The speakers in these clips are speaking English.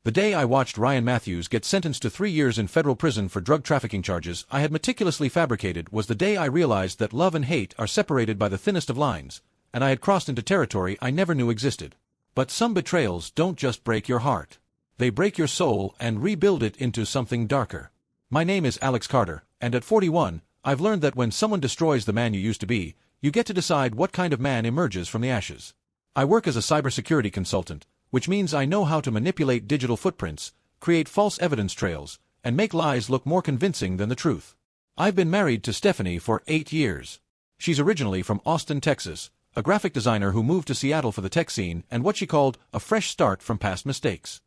The day I watched Ryan Matthews get sentenced to 3 years in federal prison for drug trafficking charges I had meticulously fabricated was the day I realized that love and hate are separated by the thinnest of lines, and I had crossed into territory I never knew existed. But some betrayals don't just break your heart. They break your soul and rebuild it into something darker. My name is Alex Carter, and at 41, I've learned that when someone destroys the man you used to be, you get to decide what kind of man emerges from the ashes. I work as a cybersecurity consultant, which means I know how to manipulate digital footprints, create false evidence trails, and make lies look more convincing than the truth. I've been married to Stephanie for 8 years. She's originally from Austin, Texas, a graphic designer who moved to Seattle for the tech scene and what she called a fresh start from past mistakes.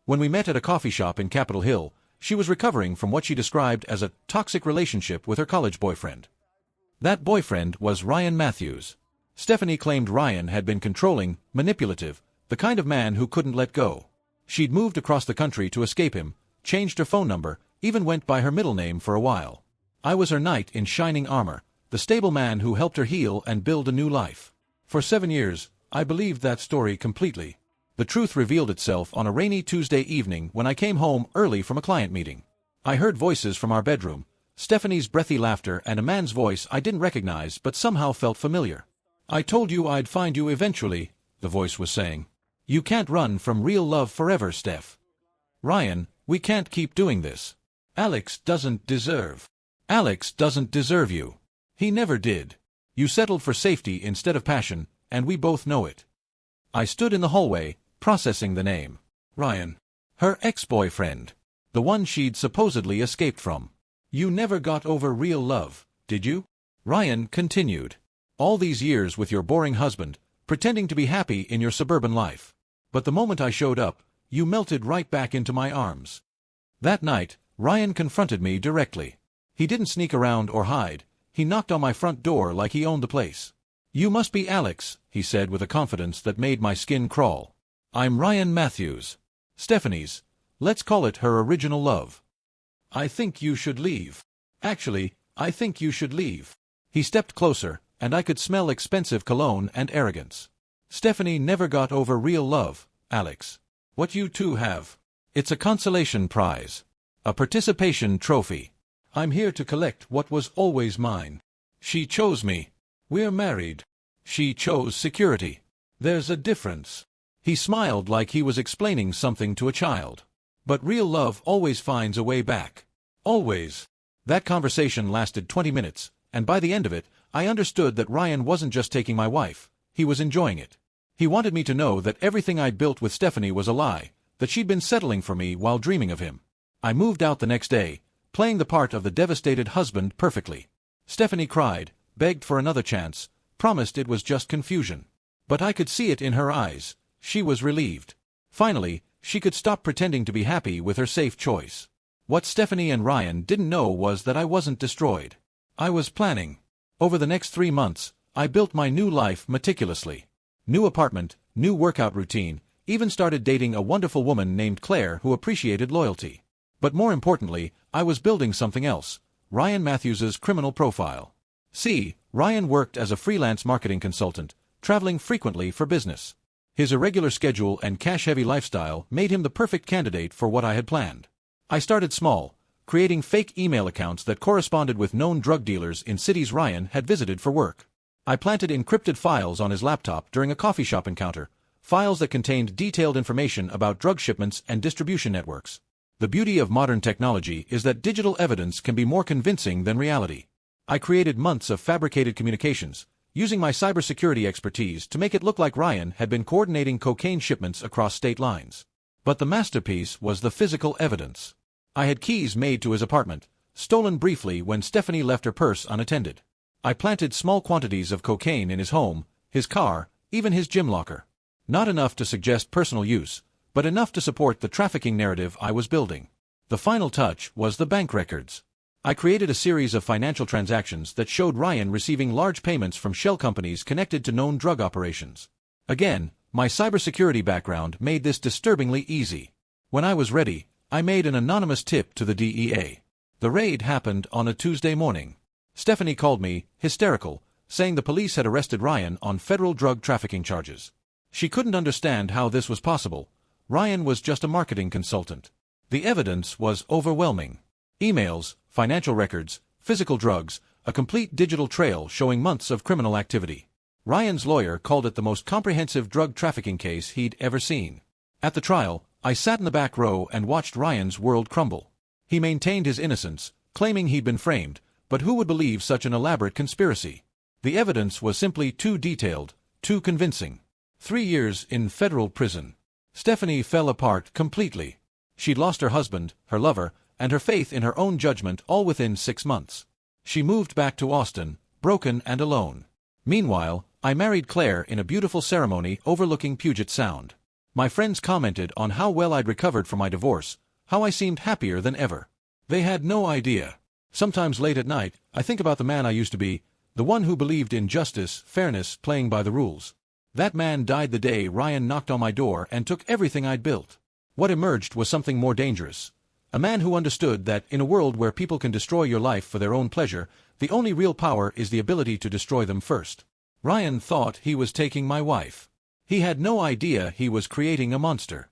When we met at a coffee shop in Capitol Hill, she was recovering from what she described as a toxic relationship with her college boyfriend. That boyfriend was Ryan Matthews. Stephanie claimed Ryan had been controlling, manipulative, the kind of man who couldn't let go. She'd moved across the country to escape him, changed her phone number, even went by her middle name for a while. I was her knight in shining armor, the stable man who helped her heal and build a new life. For 7 years, I believed that story completely. The truth revealed itself on a rainy Tuesday evening when I came home early from a client meeting. I heard voices from our bedroom, Stephanie's breathy laughter and a man's voice I didn't recognize but somehow felt familiar. "I told you I'd find you eventually," the voice was saying. "You can't run from real love forever, Steph. Ryan, we can't keep doing this. Alex doesn't deserve you. He never did. You settled for safety instead of passion, and we both know it." I stood in the hallway, processing the name. Ryan. Her ex-boyfriend. The one she'd supposedly escaped from. "You never got over real love, did you?" Ryan continued. "All these years with your boring husband, pretending to be happy in your suburban life. But the moment I showed up, you melted right back into my arms." That night, Ryan confronted me directly. He didn't sneak around or hide. He knocked on my front door like he owned the place. "You must be Alex," he said with a confidence that made my skin crawl. "I'm Ryan Matthews. Stephanie's, let's call it her original love. I think you should leave. Actually, I think you should leave." He stepped closer, and I could smell expensive cologne and arrogance. "Stephanie never got over real love, Alex. What you two have. It's a consolation prize. A participation trophy. I'm here to collect what was always mine. She chose me. We're married. She chose security. There's a difference." He smiled like he was explaining something to a child. "But real love always finds a way back. Always." That conversation lasted 20 minutes, and by the end of it, I understood that Ryan wasn't just taking my wife, he was enjoying it. He wanted me to know that everything I'd built with Stephanie was a lie, that she'd been settling for me while dreaming of him. I moved out the next day, playing the part of the devastated husband perfectly. Stephanie cried, begged for another chance, promised it was just confusion. But I could see it in her eyes. She was relieved. Finally, she could stop pretending to be happy with her safe choice. What Stephanie and Ryan didn't know was that I wasn't destroyed. I was planning. Over the next 3 months, I built my new life meticulously. New apartment, new workout routine, even started dating a wonderful woman named Claire who appreciated loyalty. But more importantly, I was building something else, Ryan Matthews's criminal profile. See, Ryan worked as a freelance marketing consultant, traveling frequently for business. His irregular schedule and cash-heavy lifestyle made him the perfect candidate for what I had planned. I started small, creating fake email accounts that corresponded with known drug dealers in cities Ryan had visited for work. I planted encrypted files on his laptop during a coffee shop encounter, files that contained detailed information about drug shipments and distribution networks. The beauty of modern technology is that digital evidence can be more convincing than reality. I created months of fabricated communications, using my cybersecurity expertise to make it look like Ryan had been coordinating cocaine shipments across state lines. But the masterpiece was the physical evidence. I had keys made to his apartment, stolen briefly when Stephanie left her purse unattended. I planted small quantities of cocaine in his home, his car, even his gym locker. Not enough to suggest personal use, but enough to support the trafficking narrative I was building. The final touch was the bank records. I created a series of financial transactions that showed Ryan receiving large payments from shell companies connected to known drug operations. Again, my cybersecurity background made this disturbingly easy. When I was ready, I made an anonymous tip to the DEA. The raid happened on a Tuesday morning. Stephanie called me, hysterical, saying the police had arrested Ryan on federal drug trafficking charges. She couldn't understand how this was possible. Ryan was just a marketing consultant. The evidence was overwhelming. Emails, financial records, physical drugs, a complete digital trail showing months of criminal activity. Ryan's lawyer called it the most comprehensive drug trafficking case he'd ever seen. At the trial, I sat in the back row and watched Ryan's world crumble. He maintained his innocence, claiming he'd been framed, but who would believe such an elaborate conspiracy? The evidence was simply too detailed, too convincing. 3 years in federal prison. Stephanie fell apart completely. She'd lost her husband, her lover, and her faith in her own judgment all within 6 months. She moved back to Austin, broken and alone. Meanwhile, I married Claire in a beautiful ceremony overlooking Puget Sound. My friends commented on how well I'd recovered from my divorce, how I seemed happier than ever. They had no idea. Sometimes late at night, I think about the man I used to be, the one who believed in justice, fairness, playing by the rules. That man died the day Ryan knocked on my door and took everything I'd built. What emerged was something more dangerous. A man who understood that in a world where people can destroy your life for their own pleasure, the only real power is the ability to destroy them first. Ryan thought he was taking my wife. He had no idea he was creating a monster.